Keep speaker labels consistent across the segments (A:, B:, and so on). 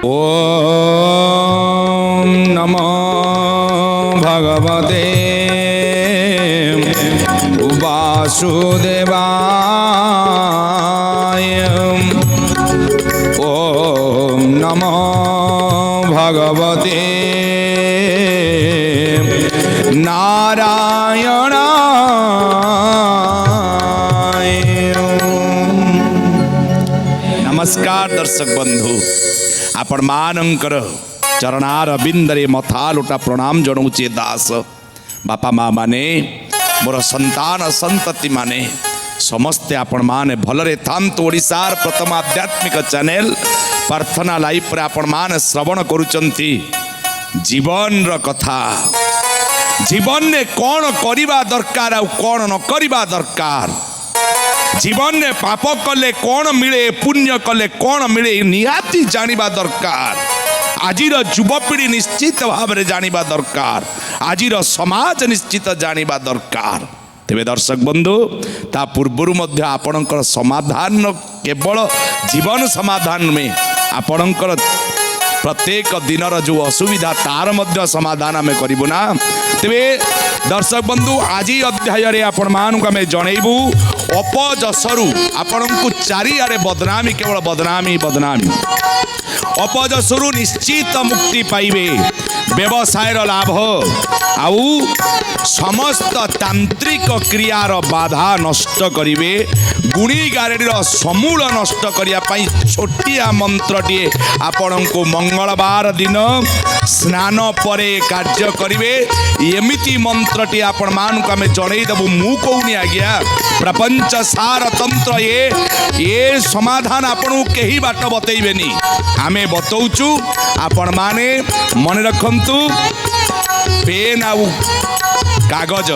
A: ओम नमो भगवते वासुदेवाय। ओम नमो भगवते नारायणाय। नमस्कार दर्शक बंधु, आपण मानकर चरणार बिंदरे मथा लोटा प्रणाम जनाऊे दास। बापा माँ माने मोर संतान संतति माने समस्ते आपण माने भलरे थांतु। ओडिशार प्रथम आध्यात्मिक चैनल प्रार्थना लाइव पर आपण माने श्रवण करुचंती जीवन र कथा। जीवन ने कौन करिबा दरकार आ कौन न करिबा दरकार। जीवन ने पाप कले कौन मिले, पुण्य कले कौन मिले, निहाती जानिबा दरकार। आजिर युवपीढ़ी निश्चित भाव में जानिबा दरकार। आजिर समाज निश्चित जानिबा दरकार। तेबे दर्शक बंधु, ता पूर्वर मध्य आपणकर समाधान केवल जीवन समाधान में आपणकर प्रत्येक दिनर जो असुविधा तार मध्य समाधान आम करूँ ना। तेबे दर्शक बंधु, आज अध्याय आपण मानक आम जनइबू अपजसरु आपण को चारिआडे बदनामी, केवल बदनामी बदनामी। अपजसरु निश्चित मुक्ति पाइबे। व्यवसाय लाभ आउ समस्त तांत्रिक क्रियार बाधा नष्ट करिवे। गुणी गारेडीर समूल नष्ट करने छोटिया मंत्रटे आपण को मंगलवार दिन स्नान परे कार्य करिवे। एमिति मंत्रटी आपण मानक आम जनईदेबू। मु कहूनी आज्ञा प्रपंच सार तंत्र ये समाधान आपन कहीं बाट बतैबेनी, आमे बतौचु। आपण माने मन रखंतु, पेन आउ कागज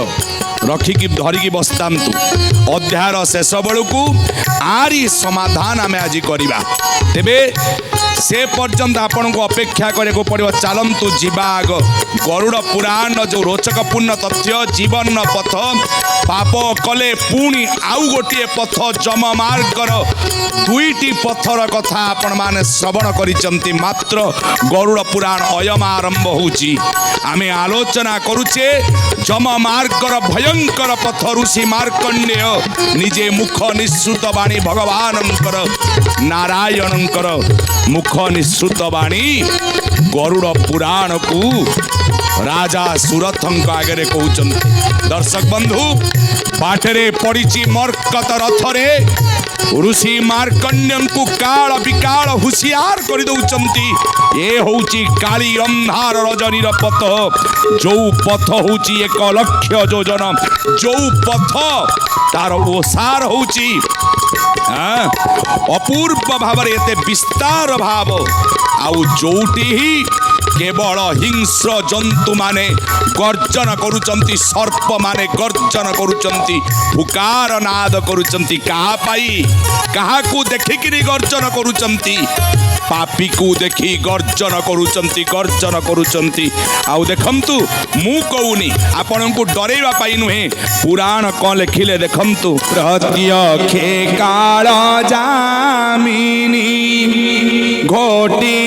A: रखिकी धरिकी बसतांतु। अध्यायर शेष बेलू आरी समाधान आमे आज करिबा। तेबे से पर्यंत आपण को अपेक्षा करे को पड़ो। चलतु जीवा आग गरुड़ पुराण जो रोचकपूर्ण तथ्य जीवन पथ। पाप कले पुणी आउ गोटे पथ जम मार्गर दुईटी पथर कथा आपण माने श्रवण करिसंती। मात्र गरुड़ पुराण अयम आरंभ होची। आमे आलोचना करुचे जम मार्गर भयंकर पथ। ऋषि मार्कंडेय निजे मुख निःसृत वाणी भगवानंकर नारायणंकर मुख निःसृत वाणी गरुड़ पुराण को राजा सुरथंक आगे कहते। दर्शक बंधु, पाठरे पड़ी मर्कत रथरे ऋषि मार्कंडेय को काल विकाल हुशियार कर दौरान। ये होची काली अंधार रजनीर पथ। जो पथ होची 1 लाख योजन। जो पथ तार ओसार होची अपूर्व भाव एते विस्तार भाव। आउ जोटी ही केवल हिंस्र जंतु माने गर्जन करुचंती। सर्प माने गर्जन करुचंती, हुकार नाद करुचंती। कहा पाई कहा को देखिकी गर्जन करुचंती। पापी को देखी गर्जन करुचंती, गर्जन करुचंती। आउ देखंतु, मु कहूनी आपण को डरेवा पाई नुहे। पुराण कौन लिखिले देखंतु। प्रत्यक्षे काल जामिनी घोटी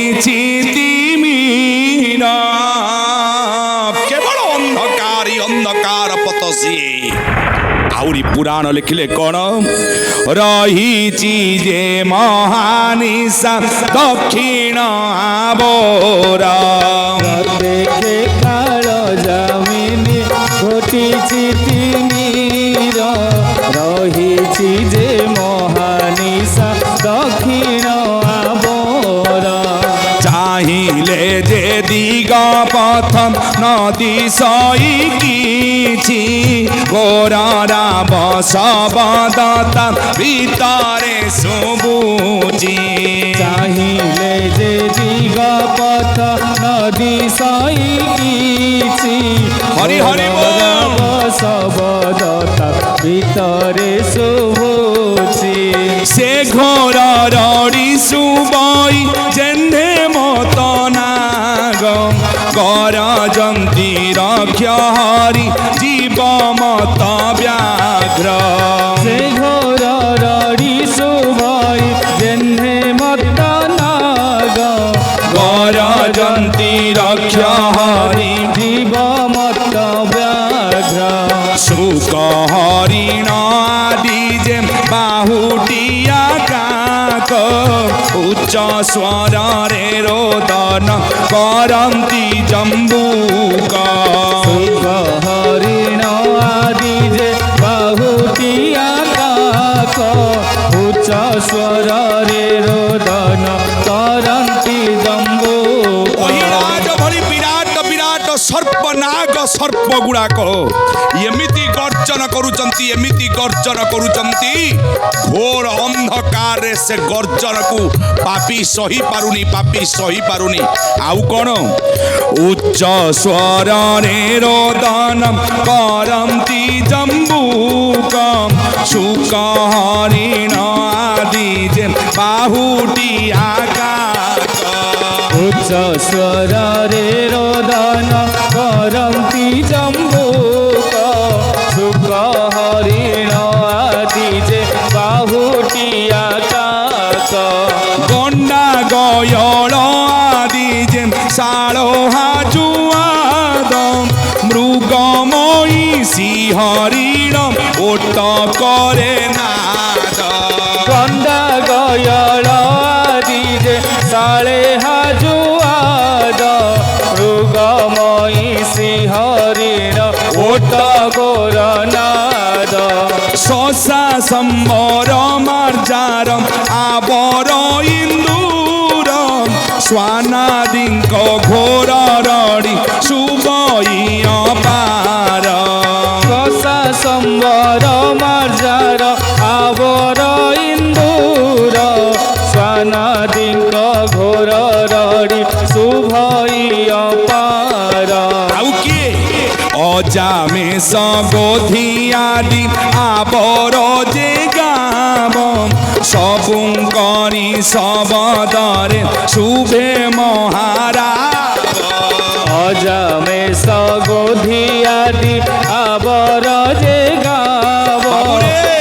A: केवल अंधकारी अंधकार पतसी। आउरी पुराण लिखिले कौन। रही जे महानिशा दक्षिण आबोरा।
B: देखे काल जामिनी घोटी चितिमीर। रही जे महानिशा दक्षिण आबोरा।
A: चाहिले जे दिग पथ नदी सई किछि गोरा बसवदता भितरे सुबुची।
B: चाहिले जे दिग पथ नदी सई किछि
A: हरि हरि
B: बसवदता भितरे सुबुची।
A: से घोर रड़ी सुबई जेन्हे मत नाग गरजंती रक्ष हरि जीव मत व्याघ्र।
B: से घोर रड़ी सुबई जेन्हे मत नाग
A: ଶୁକ ହରିଣ ଆଦି ଯେ ବାହୁଟିଆ କାକ ଉଚ୍ଚ ସ୍ୱରରେ ରୋଦନ କରନ୍ତି ଜମ୍ବୁକ
B: ଶୁକ ହରିଣ ଆଦି ଯେ ବାହୁଟିଆ କାକ ଉଚ୍ଚ ସ୍ୱରରେ ରୋଦନ କରନ୍ତି ଜମ୍ବୁକ।
A: ଅହିରାଜ ଭଳି ବିରାଟ ବିରାଟ ସର୍ପନାଗ ସର୍ପ ଗୁଡାକ ଏମିତି ଗର୍ଜନ କରୁଛନ୍ତି ଏମିତି ଗର୍ଜନ କରୁଛନ୍ତି ଘୋର ଅନ୍ଧକାରରେ ସେ ଗର୍ଜନକୁ ପାପି ସହି ପାରୁନି ଆଉ କଣ ଉଚ୍ଚ ସ୍ୱରରେ ରୋଦନ କରନ୍ତି ଜମ୍ବୁକ ଶୁକ ହରିଣ ଆଦି ଯେ ବାହୁଟିଆ କାକ
B: ଉଚ୍ଚ ସ୍ୱରରେ ରୋଦନ କରନ୍ତି ଜମ୍ବୁକ ଶୁକ ହରିଣ ଆଦି ଯେ ବାହୁଟିଆ କାକ
A: ଗଣ୍ଡା ଗୟଳ ଆଦି ଯେ ଶାଳ ହାଜୁଆଦ ମୃଗମୟୀ ସିଂହରିଣ ଓଟ କରେ ନାଦ
B: ଗଣ୍ଡା ଗୟଳ ଆଦି ଯେ ଶାଳେ ହାଜୁଆଦ ମୃଗମୟୀ ସିଂହରିଣ ଓଟ ଗୋରନାଦ
A: ଶଶା ସମ୍ବର ମାର୍ଜାର ଆବର ଇନ୍ଦୁର ସ୍ୱାନାଦିଙ୍କ ଘୋର ରଡ଼ି ଶୁଭଇ ଅପାର
B: କଷା ସମ୍ବର ମାର୍ଜାର ଆବର ଇନ୍ଦୁର ସ୍ୱାନାଦିଙ୍କ ଘୋର ରଡ଼ି ଶୁଭଇ ଅପାର।
A: ଆଉ କିଏ ଅଜାମେଷ ଗୋଧିଆଦି ଆବର ଯେ ଗାବ ସବୁଙ୍କରି ଶବଦରେ ଶୁଭେ ମହାରାଜ
B: ଅଜାମେଷ ଗୋଧିଆଦି ଆବର ଯେ ଗାବ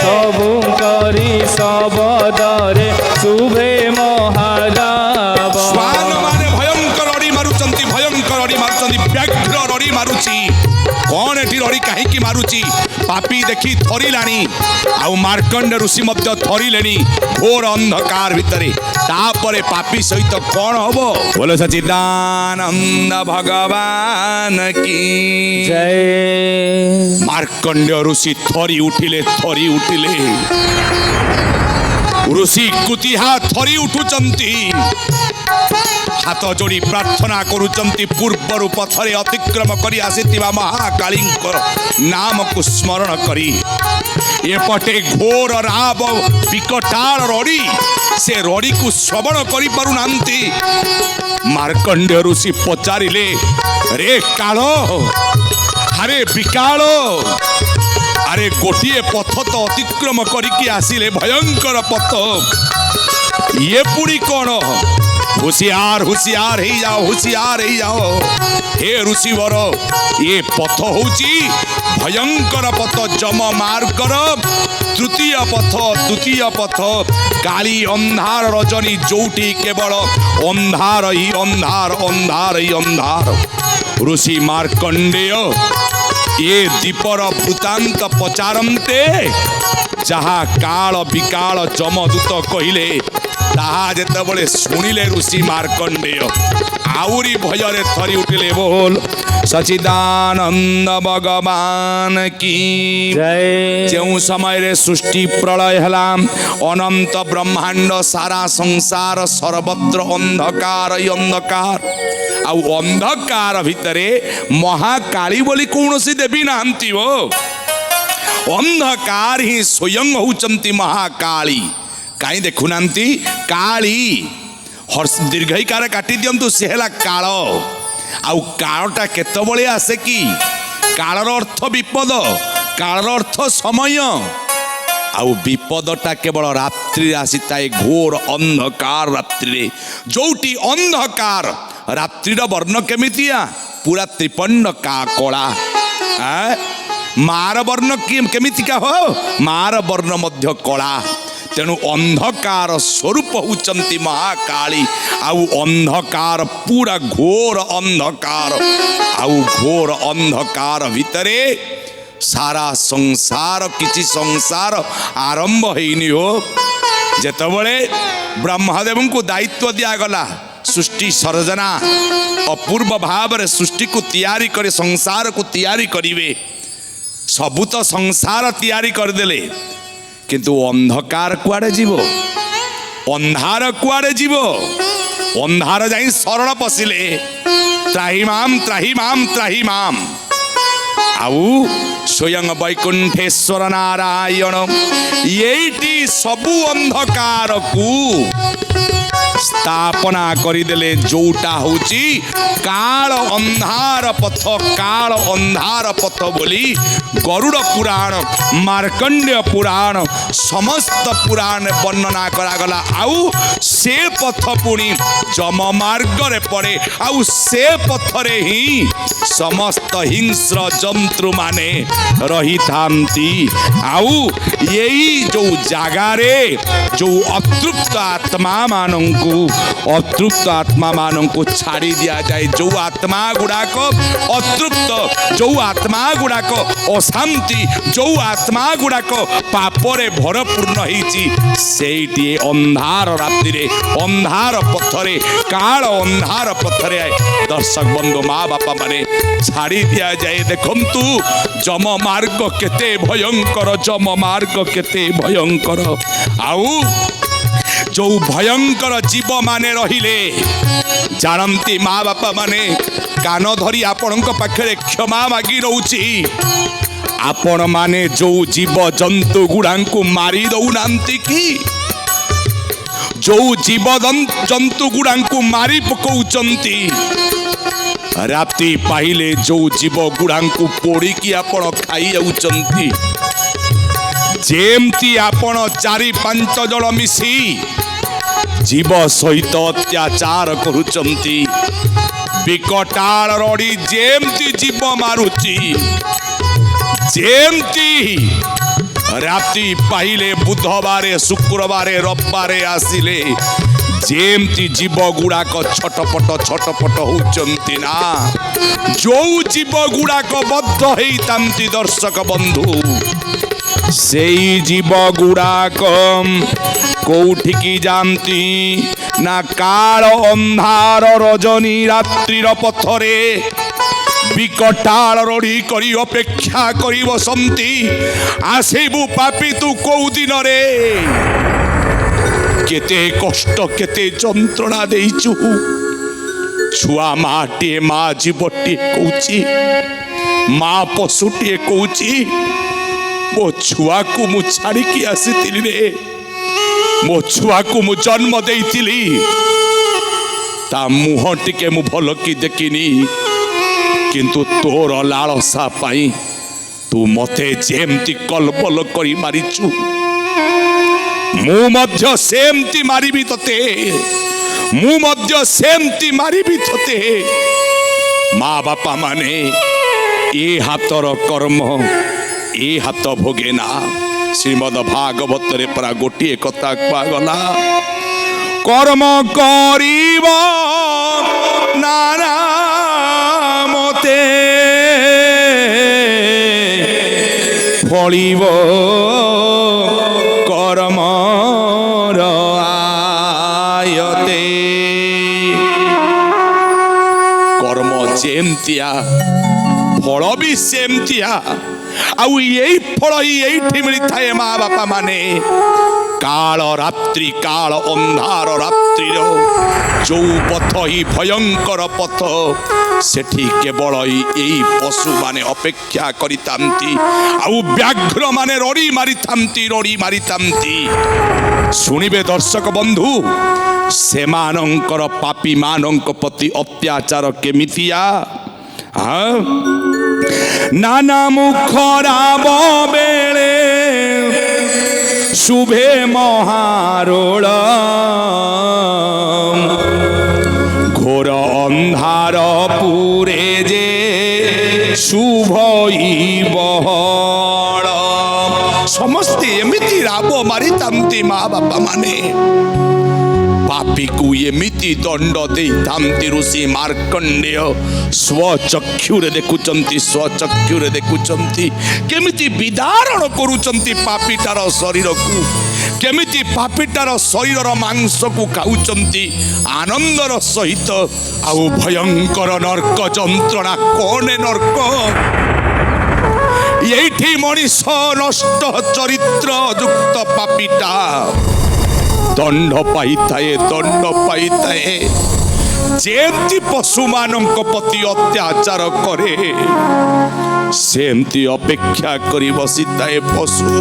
B: ସବୁ କରି ଶବଦରେ ଶୁଭେ ମହାରାବ।
A: ଶ୍ୱାନ ମାନେ ଭୟଙ୍କର ରଡ଼ି ମାରୁଛନ୍ତି ବ୍ୟାଘ୍ର ରଡ଼ି ମାରୁଛି କଣ ଏଠି ରଡ଼ି କାହିଁକି ମାରୁଛି ପାପି ଦେଖି ଥରିଲାଣି ଆଉ ମାର୍କଣ୍ଡ ଋଷି ମଧ୍ୟ ଥରିଲେଣି ଘୋର ଅନ୍ଧକାର ଭିତରେ ତାପରେ ପାପି ସହିତ କଣ ହବ ବୋଲ ସଚିଦାନନ୍ଦ ଭଗବାନ କି
B: ଜୟ।
A: ମାର୍କଣ୍ଡ ଋଷି ଥରି ଉଠିଲେ ଋଷି କୁତିହା ଥରି ଉଠୁଛନ୍ତି ହାତ ଯୋଡ଼ି ପ୍ରାର୍ଥନା କରୁଛନ୍ତି ପୂର୍ବରୁ ପଥରେ ଅତିକ୍ରମ କରି ଆସିଥିବା ମହାକାଳୀଙ୍କ ନାମକୁ ସ୍ମରଣ କରି ଏପଟେ ଘୋର ରାବ ବିକଟାଳ ରଡ଼ି ସେ ରଡ଼ିକୁ ଶ୍ରବଣ କରିପାରୁନାହାନ୍ତି ମାର୍କଣ୍ଡ ଋଷି ପଚାରିଲେ ରେ କାଳ ଆରେ ବିକାଳ ଆରେ ଗୋଟିଏ ପଥ ତ ଅତିକ୍ରମ କରିକି ଆସିଲେ ଭୟଙ୍କର ପଥ ଇଏ ପୁଣି କଣ हुशियार ही जाओ हे ऋषिवर ये पथ हूँ भयंकर पथ जम मार्गर द्वितीय पथ काली अंधार रजनी जोटी केवल अंधार ही अंधार ऋषि मार्कंडेय ये दीपर वृत्तांत पचारंते जहा काल विकाल जमदूत कहले ताहा जेतेबेले शुणिले ऋषि मार्कंडेय आउरी भयरे थरी उठिले बोल सचिदानंद भगवान की
B: जय।
A: जो समय रे सृष्टि प्रलय हला अनंत ब्रह्मांड सारा संसार सर्वत्र अंधकार ही अंधकार आउ अंधकार भितरे महाकाली बोली कौनसी देवी नाहंती हो अंधकार ही स्वयं होचंती महाकाली कहीं देखुनांती काली हर्ष दीर्घईकार काटी दियंतु से हला काल आउ कालटा केतबळे आसे कि कालर अर्थ विपद कालर अर्थ समय आउ विपदटा केवल रात्रि आसीताए घोर अंधकार रात्रि जोटी अंधकार रात्रिर वर्ण केमितिया पूरा त्रिपन्न का कला मार वर्ण केमितिका हो मार वर्ण मध्य कला तेणु अंधकार स्वरूप होचंती महाकाली आउ अंधकार पूरा घोर अंधकार भितरे सारा संसार किछि संसार आरंभ हेइनि हो जेतबळे ब्रह्मदेव को दायित्व दिया गला सृष्टि सर्जना अपूर्व भाव रे सृष्टि को तैयारी करे संसार को तैयारी करिवे सबु तो संसार तैयारी करदेले किंतु अंधकार कुआडे जीवो अंधार कुआडे जीवो अंधार जाई शरण पशिले त्राहिमाम त्राहिमाम त्राहिमाम आउ स्वयं वैकुंठेश्वर नारायण येटी सबु अंधकार को स्थापना करिदेले जोटा होची काल अंधार पथ बोली गरुड़ पुराण मार्कंडेय पुराण समस्त पुराण वर्णना करागला आउ से पथ पुणी जम मार्ग रे पड़े आउ से पथरे ही समस्त हिंस्र जंतु माने रही थांती आउ यही जो जागारे जो अतृप्त आत्मा मानंकु अतृप्त आत्मा मानंकु छाड़ी दिया जाए जो आत्मा गुड़ाक अतृप्त जो आत्मा गुड़ाक अशांति जो आत्मा गुड़ाक पापरे भरपूर्ण होईची सेठी अंधार रात्रि रे अंधार पथरे काल अंधार पथरे दर्शक बंधु माँ बापा माने छाड़ी दिया जाए देखंतु जम मार्ग केते भयंकर जम मार्ग केते भयंकर आउ जो भयंकर जीव माने रहिले जानती माँ बापा माने कान धरी आपण पाखे क्षमा मागी रोची आपण माने जो जीव जंतु गुड़ा मारी दौनांती कि जो जीव जंतु गुड़ा मारी पकाउचंती राति पाइले जो जीव गुड़ा पोड़ी की आपण खाई जाउचंती जेमती आपण 4-5 जन मिसी जीव सहित अत्याचार करुचंती विकटाल रड़ी जेमती जीव मारुची जेमती राति पाइले बुधवार शुक्रवार रविवार आसिले जेमती जीव गुड़ाक छटपट होचंती ना जो जीव गुड़ाक बद्ध होइतांती दर्शक बंधु सेई जीव गुड़ाक कौठिकी जानती ना काल अंधार रजनी रात्रिर पथरे विकटाल रड़ी करी अपेक्षा करी बसंती आसेबु पापी तू कौ दिन रे केते कष्ट केते जंत्रणा देइचु छुआ माटे माँ जीवटी कौची माँ पशुटी कौची मो छुआ को मु छाड़ी की आसी रे मो छुआ को मु जन्म देइतिली ता मुह टिके मु भल की देखिनी किंतु तोर लालसा पाई तू मते जेमती कलबल करी मारिचु मु मध्य सेमती मारिबी तते मु मध्य सेमती मारिबी तते माँ बापा माने ए हातर कर्म ए हाथ भोगे ना श्रीमद भागवत रे परा गोटे कथा पागला कर्म करिब नाना मते फलिब कर्म आयते कर्म जेमतिया फल भी सेमतिया आउ यही फल ही मिली थाए माँ बापा माने काल रात्रि काल अंधार रात्रि जो पथ ही भयंकर पथ सेठी केवल यही पशु माने अपेक्षा करितांती आउ व्याघ्र माने रड़ी मारितांती सुनिबे दर्शक बंधु से मानंकर पापी मानंक प्रति अत्याचार केमितिया नाना मुखराब बेले शुभे महारोल घोर अंधार पूरे जे शुभ बहल समस्ते एमिति राब मारितांती माँ बापा माने पापी को एमिति दंड देइथांती ऋषि मार्कंडेय स्वचक्षुरे देखुचंती स्वचक्षुरे देखुचंती केमिति विदारण करूचंती पापीटार शरीर को केमिति पापीटार शरीर मांस को खाऊचंती आनंदर सहित आउ भयंकर नर्क जंत्रणा कोने नर्क यही मनीष नष्ट चरित्र युक्त पापीटा दंड पाई थाए जेमती पशु मानक प्रति अत्याचार करे सेमती अपेक्षा करी बसी थाए पशु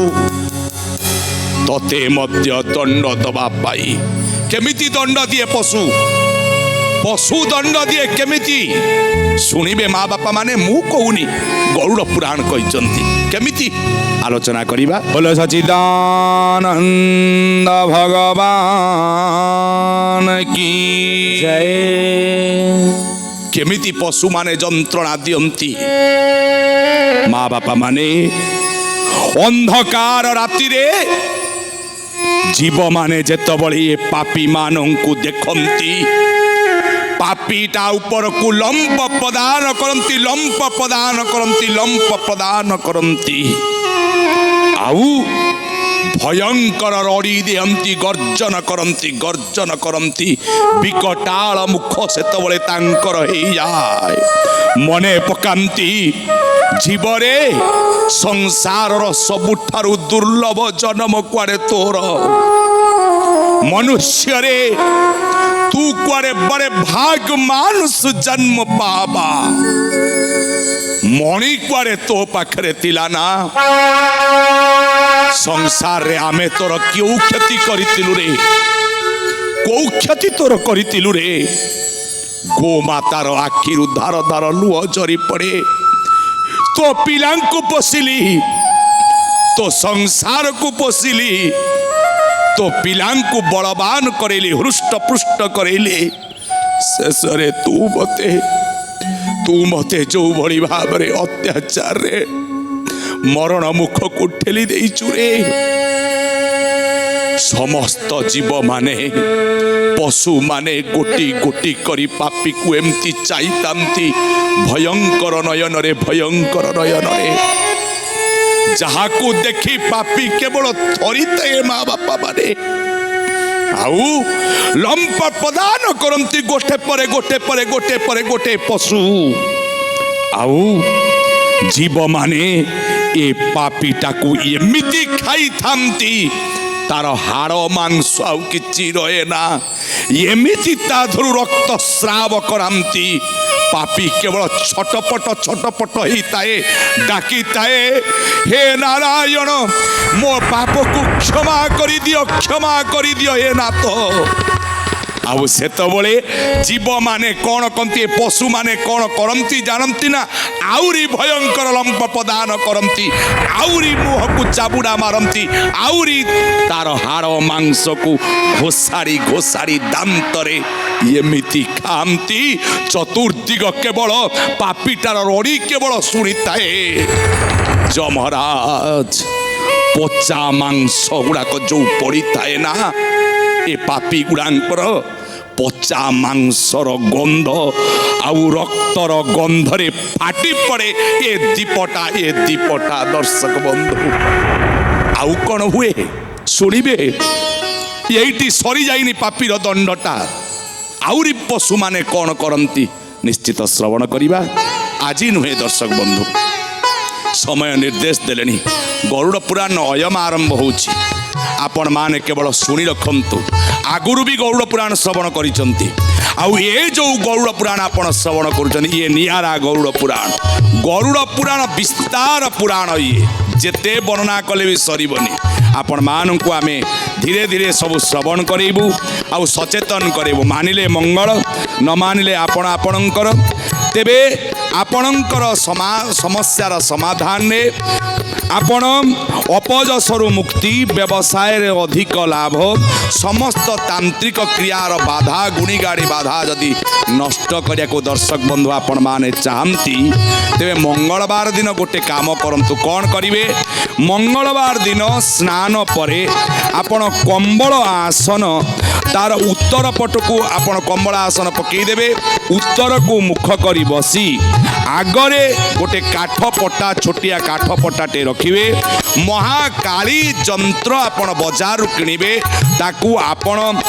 A: तते मध्य दंड दबा पाई केमिति दंड दिए पशु पशु दंड दिए केमिति शुणिबे माँ बापा माने मु कहूनी गरुड़ पुराण कहते केमिति आलोचना करिबा बोलो सच्चिदानंद भगवान की
B: जय
A: केमिति पशु माने जंत्रणा दियंती माँ बापा माने अंधकार राति रे जीव माने जेतबळे ये पापी मानंकु देखंती पापीटा ऊपर को लंप प्रदान करंती आउ भयंकर रड़ी दियंती गर्जन करंती विकटाल मुख सेतबळे तांकर हेई जाय मने पकांती जीवरे संसारर सबुठारु दुर्लभ जन्म कुआडे तोर मनुष्य रे तू कुआडे बड़े भाग मानुष जन्म पाबा मणि कुआडे तो पाखरे तिला ना संसार रे आमे तोर क्यों क्षति करितिलु रे को क्षति तोर करितिलु रे गो मातार आखिरु धार धार लुह झरी पड़े तो पिलां को पोसिली तो संसार को पोसिली तो पिलां को बलवान करेली हृष्ट पुष्ट करेली शेषरे तू मते जो भली भाव रे अत्याचार रे मरण मुख को ठेली देइचु रे समस्त जीव माने पशु माने गोटी गोटी करी पापी को एमती चाहतांती भयंकर नयन रे जहा को देखी पापी केवल थरिते माँ बापा माने आउ लंप प्रदान करंती गोटे परे पशु आउ जीव माने ए पापीटा को एमिति खाई थांती तार हाड़ मांस आउ किछि रहे ना एमिति ता धरु रक्त स्राव करांती पापी केवल छटपट ही ताए डाकी ताए हे नारायण मो पाप को क्षमा करी दियो हे नाथ आउ सेतबळे जीव माने कौन करती पशु माने कौन करती जानती ना आउरी भयंकर लंप प्रदान करती आउरी मुह को चाबुड़ा मारती आउरी तार हाड़ मांस को घोषाड़ी दांतरे एमिति खाती चतुर्दिग केवल पापीटार रड़ी केवल शुणी थाए जमराज पचा मांस गुड़ाक जो पड़ी थाए ना ए पापी गुड़ांकर पचा मांसर गंध आउ रक्तर गंधरे फाटी पड़े ए दीपटा दर्शक बंधु आउ कौन हुए शुणिबे यही सरी जाइनी पापीर दंडटा आउरी पशु माने कौन करती निश्चित श्रवण करिबा आज नुहे दर्शक बंधु समय निर्देश देलेनी गरुड़ पुराण अयम आरंभ होछि आपण माने केवल शुणी रखंतु आगुरु भी गरुड़ पुराण श्रवण करिसंती आउ ये जो गरुड़ पुराण आपण श्रवण करुचंती ये नियारा गरुड़ पुराण विस्तार पुराण ये जेते वर्णना कले भी सरीबनी आपण मानकु आमे धीरे धीरे सब श्रवण करेबू आउ सचेतन करेबू मानिले मंगल न मानिले आपण आपणकर तेबे आपणकर समस्यार समाधान ने आपण अपजसरु मुक्ति व्यवसाय रे अधिक लाभ समस्त तांत्रिक क्रियार बाधा गुणीगाड़ी बाधा जदि नष्ट करिया को दर्शक बंधु आपण माने चाहती तेबे मंगलवार दिन गोटे काम करंतु कौन करिवे मंगलवार दिन स्नान परे आपण कंबल आसन तार उत्तर पट को आपण कमला आसन पकईदेवे उत्तर को मुख करी बसी आगरे गोटे काठ पट्टा छोटिया काठ पट्टाटे रखिए महाकाली यंत्र आपण बजार किणवे ताकू आपण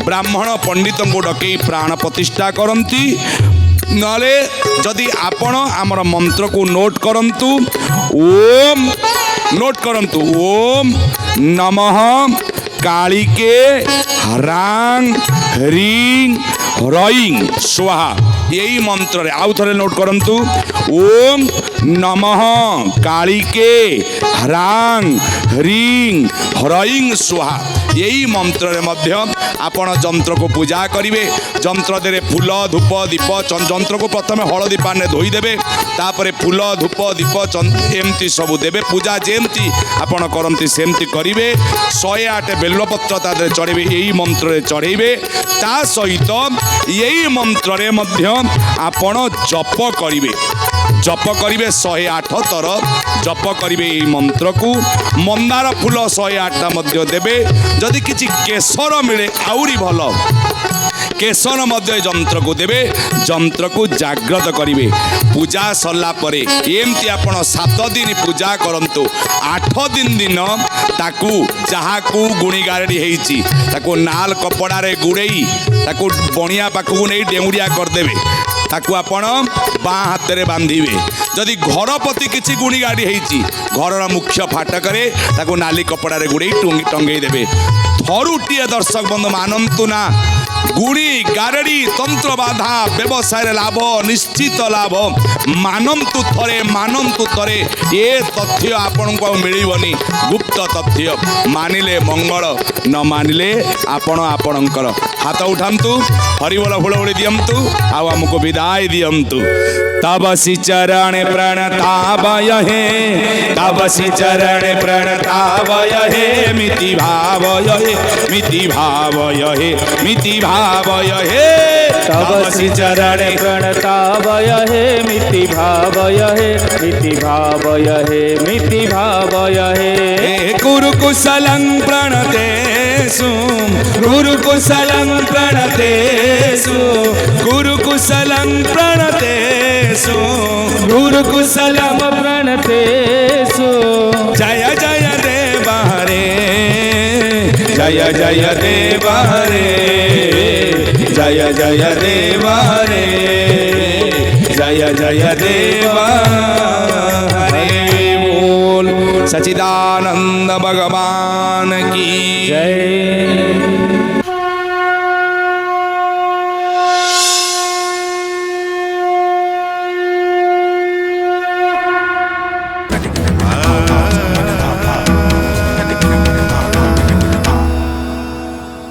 A: ब्राह्मण पंडित को डकई प्राण प्रतिष्ठा करती नले जदि आपण आमर मंत्र को नोट करंतु ओम नोट करंतु ओम नमः कालिके ह्रांग ह्रीं ह्रईं स्वाहा यही मंत्र आउ थे नोट करंतु ओम नमः कालिके ह्रांग ह्रीं ह्रईं स्वाहा यही मंत्र मध्य आपण जंत्र को पूजा करेंगे जंत्र दे फूल धूप दीप जंत्र को प्रथम हलदी पाने धोईदेवे तापर फूल धूप दीप एमती सब देवे पूजा जेमती आपण करती सेमती करेंगे 108 बेलपत्र तादे चढ़ेबे यही मंत्र चढ़ेबे ता सहित यही मंत्र मध्य आपण जप करेंगे जप करेंगे 108 थर जप करेंगे यही मंत्र को मंदार फूल 108टा मध्य देवे जदि किसी केसर मिले आउरी भल केसर मध्य जंत्र को देवे जंत्र को जागृत करेंगे पूजा सरला परे एमती आपण 7 दिन पूजा करंतु 8 दिन ताकू जहाँ को गुणी गारेडी हेइची ताकू नाल कपड़ारे गुड़ेई ताकू बणिया पाखକୁ नहीं डेउरिया करदेवे ताकू आपण बाँ हाथ में बांधिबे जदि घर प्रति किसी गुणी गाड़ी हेइची घरर मुख्य फाटक ताकू नाली कपड़ारे गुड़े टंगई देवे थरुटिए दर्शक बंधु मानंतु ना गुणी गारेडी तंत्र बाधा व्यवसाय लाभ निश्चित लाभ मानंतु थरे ये तथ्य आपण को मिलबनी गुप्त तथ्य मानिले मंगल न मानिले आपण आपणकर हाथ उठांतु हरिबोल हुड़हुड़ी दियंतु आउ हमको विदाई दियंतु तब सी चरण प्रणतावय हे तब सी चरण प्रणतावय हे मिति भावय हे मिति भावय हे मिति भावय हे
B: तब सी चरण प्रणतावय हे मिति भावय हे मिति भावय हे मिति भावय हे
A: गुरु कुशलं प्रणतेषु गुरु कुशलं प्रणतेषु गुरु कुशलं प्रणतेषु
B: गुरु कुशलं प्रणतेषु
A: जय जय देव हरे जय जय देव हरे जय जय देव हरे जय जय देव हरे बोल सच्चिदानंद भगवान की
B: जय।